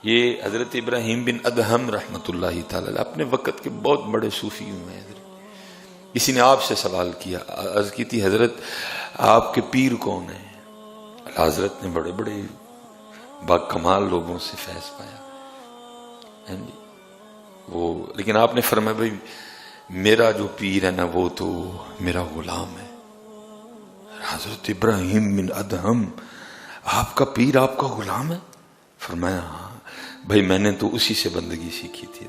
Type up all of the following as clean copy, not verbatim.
یہ حضرت ابراہیم بن ادہم رحمۃ اللہ تعالی اپنے وقت کے بہت بڑے صوفی ہوئے ہیں. کسی نے آپ سے سوال کیا، عرض کی تھی حضرت آپ کے پیر کون ہیں؟ حضرت نے بڑے بڑے با کمال لوگوں سے فیض پایا، وہ لیکن آپ نے فرمایا بھائی میرا جو پیر ہے نا وہ تو میرا غلام ہے. حضرت ابراہیم بن ادہم آپ کا پیر آپ کا غلام ہے؟ فرمایا ہاں بھائی میں نے تو اسی سے بندگی سیکھی تھی.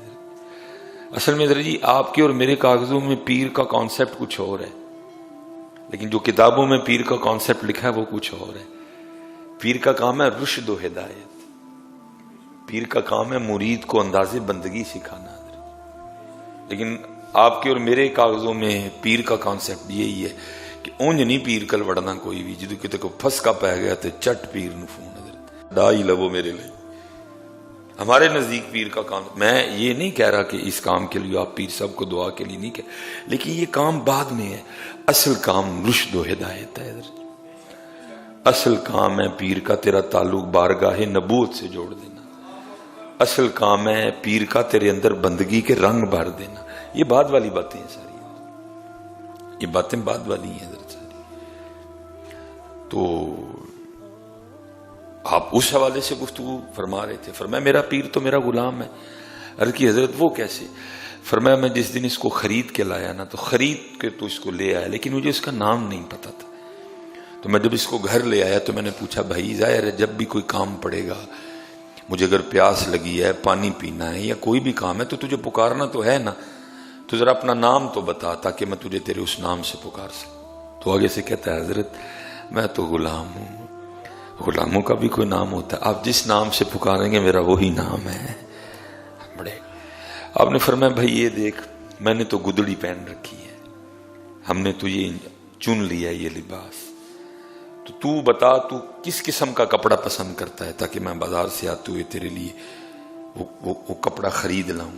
اصل میں جی آپ کے اور میرے کاغذوں میں پیر کا کانسیپٹ کچھ اور ہے، لیکن جو کتابوں میں پیر کا کانسیپٹ لکھا ہے وہ کچھ اور ہے. پیر کا کام ہے رشد و ہدایت، پیر کا کام ہے مرید کو انداز بندگی سکھانا. لیکن آپ کے اور میرے کاغذوں میں پیر کا کانسیپٹ یہی ہے کہ اونج نہیں پیر کل وڑنا کوئی بھی، جدو کتے کو پھسکا پہ گیا تو چٹ پیر نو فون ڈائی لو میرے لیے. ہمارے نزدیک پیر کا کام، میں یہ نہیں کہہ رہا کہ اس کام کے لیے آپ پیر صاحب کو دعا کے لیے نہیں کہہ، لیکن یہ کام بعد میں ہے. اصل کام رشد و ہدایت ہے. اصل کام ہے پیر کا تیرا تعلق بارگاہ نبوت سے جوڑ دینا. اصل کام ہے پیر کا تیرے اندر بندگی کے رنگ بھر دینا. یہ بعد والی باتیں ہیں ساری، یہ باتیں بعد والی ہیں حضرت ساری. تو آپ اس حوالے سے گفتگو فرما رہے تھے. فرمایا میرا پیر تو میرا غلام ہے. عرض کی حضرت وہ کیسے؟ فرمایا میں جس دن اس کو خرید کے لایا نا تو خرید کے تو اس کو لے آیا، لیکن مجھے اس کا نام نہیں پتا تھا. تو میں جب اس کو گھر لے آیا تو میں نے پوچھا بھائی ظاہر ہے جب بھی کوئی کام پڑے گا، مجھے اگر پیاس لگی ہے، پانی پینا ہے یا کوئی بھی کام ہے تو تجھے پکارنا تو ہے نا، تو ذرا اپنا نام تو بتا تاکہ میں تجھے تیرے اس نام سے پکار سکوں. تو آگے سے کہتا ہے حضرت میں تو غلام ہوں، غلاموں کا بھی کوئی نام ہوتا ہے، آپ جس نام سے پکاریں گے میرا وہی نام ہے. بڑے آپ نے فرمایا بھائی یہ دیکھ میں نے تو گدڑی پہن رکھی ہے، ہم نے تو یہ چن لیا ہے یہ لباس، تو بتا تو کس قسم کا کپڑا پسند کرتا ہے تاکہ میں بازار سے آتے ہوئے تیرے لیے وہ کپڑا خرید لاؤں.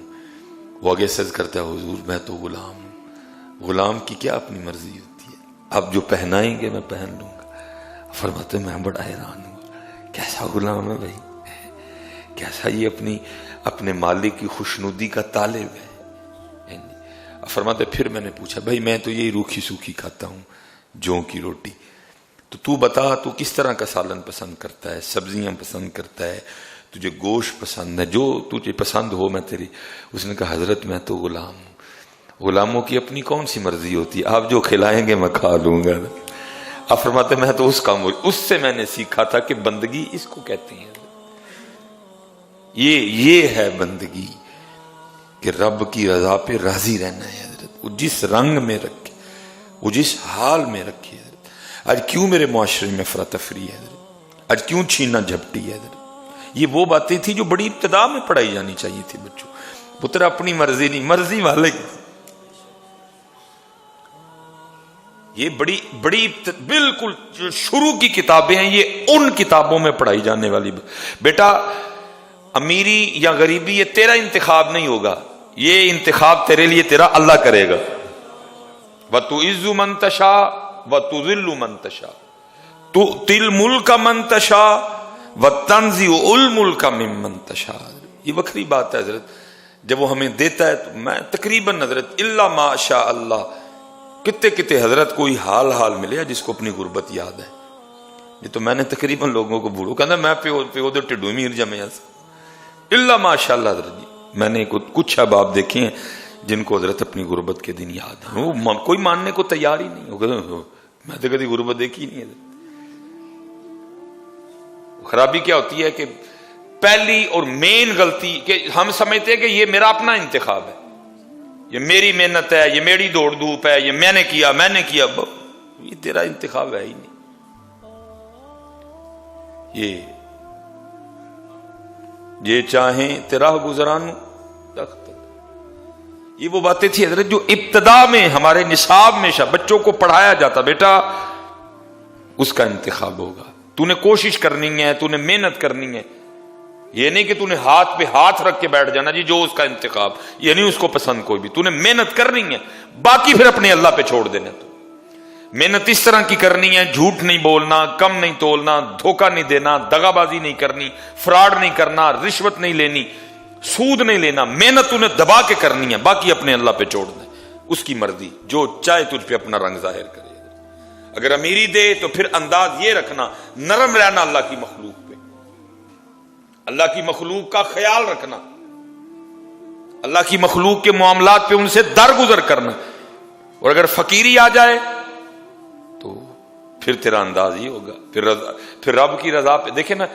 وہ آگے سج کرتا ہے حضور میں تو غلام ہوں، غلام کی کیا اپنی مرضی ہوتی ہے، آپ جو پہنائیں گے میں پہن لوں گا. فرماتے میں بڑا حیران ہوں کیسا غلام ہے بھائی، کیسا یہ اپنے مالک کی خوشنودی کا طالب ہے. فرماتے پھر میں نے پوچھا بھائی میں تو یہی روکھی سوکھی کھاتا ہوں جو کی روٹی، تو بتا تو کس طرح کا سالن پسند کرتا ہے، سبزیاں پسند کرتا ہے، تجھے گوشت پسند ہے، جو تجھے پسند ہو میں تیری. اس نے کہا حضرت میں تو غلام ہوں، غلاموں کی اپنی کون سی مرضی ہوتی ہے، آپ جو کھلائیں گے میں کھا لوں گا. آپ فرماتے میں تو اس سے میں نے سیکھا تھا کہ بندگی اس کو کہتے ہیں. یہ ہے بندگی کہ رب کی رضا پہ راضی رہنا ہے حضرت. وہ جس رنگ میں رکھے، وہ جس حال میں رکھے حضرت. آج کیوں میرے معاشرے میں افراتفری ہے حضرت، آج کیوں چھینا جھپٹی ہے حضرت. یہ وہ باتیں تھی جو بڑی ابتدا میں پڑھائی جانی چاہیے تھی بچوں. پتر اپنی مرضی نہیں، مرضی والے کی. یہ بڑی بالکل شروع کی کتابیں ہیں، یہ ان کتابوں میں پڑھائی جانے والی. بیٹا امیری یا غریبی یہ تیرا انتخاب نہیں ہوگا، یہ انتخاب تیرے لیے تیرا اللہ کرے گا. وَتُعِزُّ مَن تَشَاءُ وَتُذِلُّ مَن تَشَاءُ تُؤْتِي الْمُلْكَ مَن تَشَاءُ وَتَنزِعُ الْمُلْكَ مِمَّن تَشَاءُ. یہ وکری بات ہے حضرت، جب وہ ہمیں دیتا ہے تو میں تقریباً حضرت الا ما شاء اللہ کتے حضرت کوئی حال ملے جس کو اپنی غربت یاد ہے. یہ تو میں نے تقریباً لوگوں کو بوڑھو کہنا میں پیو دے ٹڈو میر جمے الا ماشاء اللہ. حضرت جی میں نے کچھ احباب دیکھے ہیں جن کو حضرت اپنی غربت کے دن یاد ہے، وہ کوئی ماننے کو تیار ہی نہیں ہوگا. میں تو کبھی غربت دیکھی نہیں ہے. خرابی کیا ہوتی ہے کہ پہلی اور مین غلطی کہ ہم سمجھتے ہیں کہ یہ میرا اپنا انتخاب ہے، یہ میری محنت ہے، یہ میری دوڑ دھوپ ہے، یہ میں نے کیا. یہ تیرا انتخاب ہے ہی نہیں. یہ چاہیں تیرا گزران تخت. یہ وہ باتیں تھی حضرت جو ابتدا میں ہمارے نصاب میں بچوں کو پڑھایا جاتا. بیٹا اس کا انتخاب ہوگا، تو نے کوشش کرنی ہے، تو نے محنت کرنی ہے. یہ نہیں کہ تو نے ہاتھ پہ ہاتھ رکھ کے بیٹھ جانا جی جو اس کا انتخاب، یہ نہیں اس کو پسند کوئی بھی. تو نے محنت کرنی ہے، باقی پھر اپنے اللہ پہ چھوڑ دینا. تو محنت اس طرح کی کرنی ہے، جھوٹ نہیں بولنا، کم نہیں تولنا، دھوکہ نہیں دینا، دغا بازی نہیں کرنی، فراڈ نہیں کرنا، رشوت نہیں لینی، سود نہیں لینا، محنت انہیں دبا کے کرنی ہے، باقی اپنے اللہ پہ چھوڑ دیں، اس کی مرضی، جو چاہے تجھ پہ اپنا رنگ ظاہر کرے۔ اگر امیری دے تو پھر انداز یہ رکھنا، نرم رہنا اللہ کی مخلوق پہ، اللہ کی مخلوق کا خیال رکھنا، اللہ کی مخلوق کے معاملات پہ ان سے درگزر کرنا۔ اور اگر فقیری آ جائے تو پھر تیرا انداز یہ ہوگا، پھر رب کی رضا پہ۔ دیکھیں نا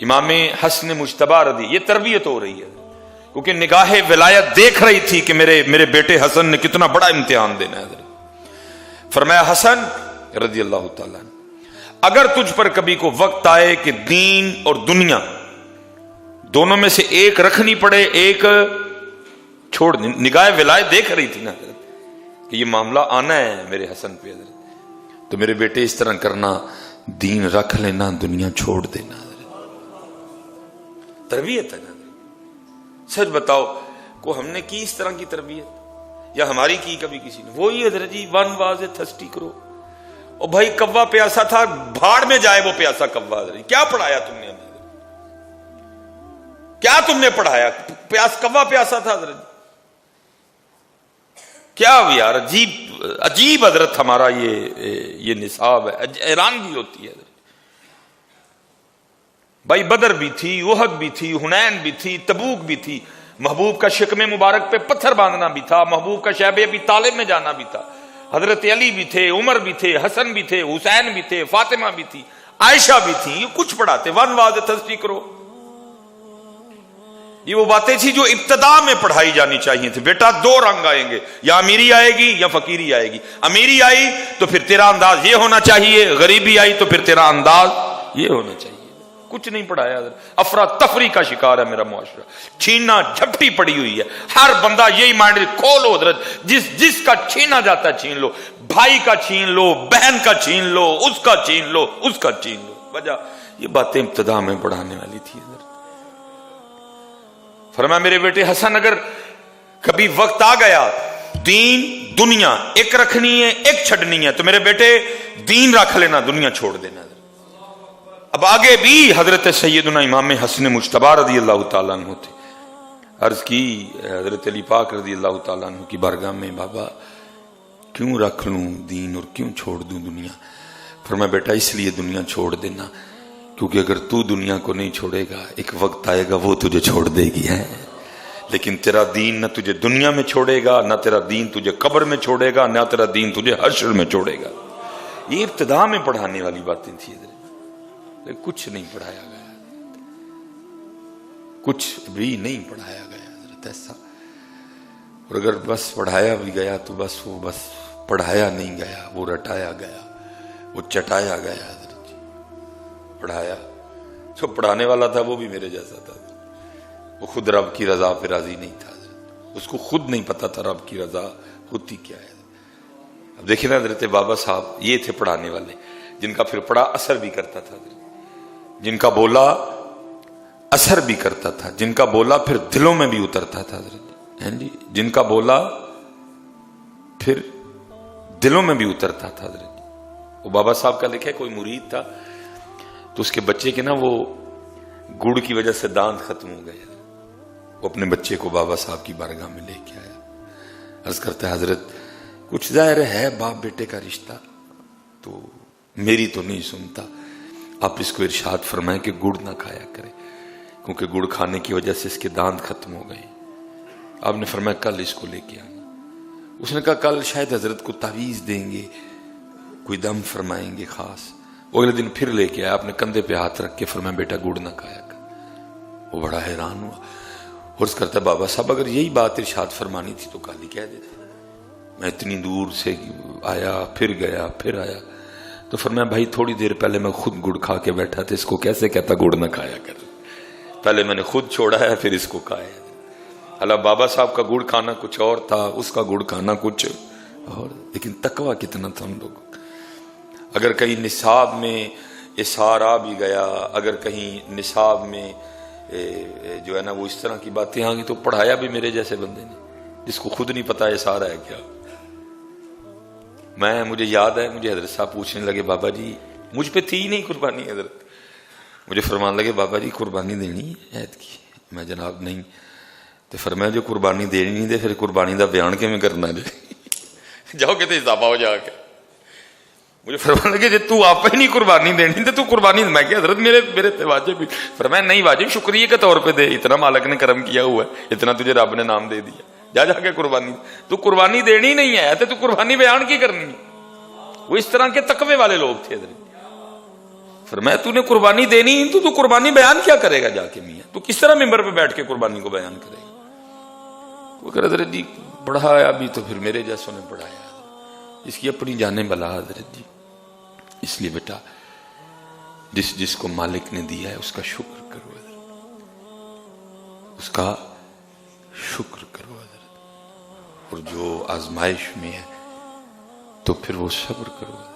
امام حسن مجتبی رضی، یہ تربیت ہو رہی ہے، کیونکہ نگاہ ولایت دیکھ رہی تھی کہ میرے بیٹے حسن نے کتنا بڑا امتحان دینا ہے۔ فرمایا حسن رضی اللہ تعالیٰ اگر تجھ پر کبھی کو وقت آئے کہ دین اور دنیا دونوں میں سے ایک رکھنی پڑے، ایک چھوڑ دیں، نگاہ ولایت دیکھ رہی تھی نا حضرت کہ یہ معاملہ آنا ہے میرے حسن پہ حضرت، تو میرے بیٹے اس طرح کرنا، دین رکھ لینا، دنیا چھوڑ دینا حضرت۔ تربیت ہے نا حضرت۔ سچ بتاؤ کو ہم نے کی اس طرح کی تربیت، یا ہماری کی کبھی کسی نے؟ وہی حضرت جی ون واز تھرسٹی کرو، اور بھائی کوا پیاسا تھا، بھاڑ میں جائے وہ پیاسا کوا۔ حضرت کیا پڑھایا تم نے ہمیں؟ کیا تم نے پڑھایا؟ کوا پیاسا تھا حضرت، کیا یار عجیب حضرت ہمارا یہ نصاب ہے، حیرانگی ہوتی ہے حضرت۔ بھائی بدر بھی تھی، احد بھی تھی، حنین بھی تھی، تبوک بھی تھی، محبوب کا شکم مبارک پہ پتھر باندھنا بھی تھا، محبوب کا شیب ابی طالب میں جانا بھی تھا، حضرت علی بھی تھے، عمر بھی تھے، حسن بھی تھے، حسین بھی تھے، فاطمہ بھی تھی، عائشہ بھی تھی، یہ کچھ پڑھاتے، ون واز تھرسٹی کرو۔ یہ وہ باتیں تھی جو ابتدا میں پڑھائی جانی چاہیے تھی۔ بیٹا دو رنگ آئیں گے، یا امیری آئے گی یا فقیری آئے گی۔ امیری آئی تو پھر تیرا انداز یہ ہونا چاہیے، غریبی آئی تو پھر تیرا انداز یہ ہونا چاہیے۔ کچھ نہیں پڑھایا حضرت، افراتفری کا شکار ہے میرا معاشرہ، چھیننا جھپٹی پڑی ہوئی ہے، ہر بندہ یہی مائنڈ کھولو حضرت، جس کا چھینا جاتا ہے چھین لو، بھائی کا چھین لو، بہن کا چھین لو، اس کا چھین لو، اس کا چھین لو۔ وجہ یہ باتیں ابتدا میں پڑھانے والی تھی حضرت۔ فرمایا میرے بیٹے حسن اگر کبھی وقت آ گیا دین دنیا ایک رکھنی ہے ایک چھڑنی ہے تو میرے بیٹے دین رکھ لینا، دنیا چھوڑ دینا۔ اب آگے بھی حضرت سیدنا امام حسن مجتبی رضی اللہ تعالیٰ عنہ تھے، عرض کی حضرت علی پاک رضی اللہ تعالیٰ عنہ کی بارگاہ میں، بابا کیوں رکھ لوں دین اور کیوں چھوڑ دوں دنیا؟ فرمایا بیٹا اس لیے دنیا چھوڑ دینا کیونکہ اگر تو دنیا کو نہیں چھوڑے گا ایک وقت آئے گا وہ تجھے چھوڑ دے گی ہے، لیکن تیرا دین نہ تجھے دنیا میں چھوڑے گا، نہ تیرا دین تجھے قبر میں چھوڑے گا، نہ تیرا دین تجھے حشر میں چھوڑے گا۔ یہ ابتدا میں پڑھانے والی باتیں تھیں، لیکن کچھ نہیں پڑھایا گیا، کچھ بھی نہیں پڑھایا گیا حضرت ایسا۔ اور اگر بس پڑھایا بھی گیا تو بس پڑھایا نہیں گیا، وہ رٹایا گیا، وہ چٹایا گیا حضرت۔ پڑھایا جو پڑھانے والا تھا وہ بھی میرے جیسا تھا، وہ خود رب کی رضا پہ راضی نہیں تھا، اس کو خود نہیں پتا تھا رب کی رضا ہوتی کیا ہے۔ اب دیکھیں نا حضرت بابا صاحب یہ تھے پڑھانے والے جن کا پھر پڑھا اثر بھی کرتا تھا، جن کا بولا اثر بھی کرتا تھا، جن کا بولا پھر دلوں میں بھی اترتا تھا حضرت، جن کا بولا پھر دلوں میں بھی اترتا تھا حضرت۔ وہ بابا صاحب کا لکھا ہے کوئی مرید تھا تو اس کے بچے کے نا وہ گڑ کی وجہ سے دانت ختم ہو گئے، وہ اپنے بچے کو بابا صاحب کی بارگاہ میں لے کے آیا، عرض کرتا ہے حضرت کچھ ظاہر ہے باپ بیٹے کا رشتہ تو میری تو نہیں سنتا، آپ اس کو ارشاد فرمائیں کہ گڑ نہ کھایا کرے کیونکہ گڑ کھانے کی وجہ سے اس کے دانت ختم ہو گئے۔ آپ نے فرمایا کل اس کو لے کے آنا۔ اس نے کہا کل شاید حضرت کو تعویذ دیں گے، کوئی دم فرمائیں گے خاص۔ وہ اگلے دن پھر لے کے آیا، اپنے کندھے پہ ہاتھ رکھ کے فرمایا بیٹا گڑ نہ کھایا کر۔ وہ بڑا حیران ہوا، عرض کرتا ہے بابا صاحب اگر یہی بات ارشاد فرمانی تھی تو کل ہی کہہ دیتے، میں اتنی دور سے آیا پھر گیا پھر آیا۔ تو فرمایا بھائی تھوڑی دیر پہلے میں خود گڑ کھا کے بیٹھا تھا، اس کو کیسے کہتا گڑ نہ کھایا کر؟ پہلے میں نے خود چھوڑا ہے پھر اس کو کھایا۔ اللہ بابا صاحب کا گڑ کھانا کچھ اور تھا، اس کا گڑ کھانا کچھ اور، لیکن تقویٰ کتنا تھا ان لوگوں۔ اگر کہیں نصاب میں اثار آ بھی گیا، اگر کہیں نصاب میں جو ہے نا وہ اس طرح کی باتیں آ گئی تو پڑھایا بھی میرے جیسے بندے نے جس کو خود نہیں پتا اثار ہے کیا۔ مجھے یاد ہے مجھے حضرت صاحب پوچھنے لگے بابا جی مجھ پہ تھی ہی نہیں قربانی حضرت، مجھے فرمان لگے بابا جی قربانی دینی ہے عید کی، میں جناب نہیں، تو فرمایا جو قربانی دینی نہیں دے پھر قربانی دا بیان کیویں کرنا جی جاؤ کہ اضافہ ہو جا کے، مجھے فرمان لگے جی تو آپ ہی نہیں قربانی دینی تو قربانی، میں کہ حضرت میرے پہ واجب بھی، فرمایا نہیں واجب شکریہ کے طور پہ دے، اتنا مالک نے کرم کیا ہوا ہے، اتنا تجھے رب نے نام دے دیا، جا کے قربانی، تو قربانی دینی نہیں ہے تو قربانی بیان کی کرنی ہے۔ وہ اس طرح کے تقوی والے لوگ تھے حضرت، فرمایا تو نے قربانی دینی تو قربانی بیان کیا کرے گا جا کے میاں، تو کس طرح ممبر پہ بیٹھ کے قربانی کو بیان کرے گا؟ وہ کہ حضرت جی پڑھایا بھی تو پھر میرے جیسوں نے پڑھایا، اس کی اپنی جانیں بلا حضرت جی، اس لیے بیٹا جس کو مالک نے دیا ہے اس کا شکر کرو حضرت، اس کا شکر کرو حضرت، اور جو آزمائش میں ہے تو پھر وہ صبر کرو حضرت۔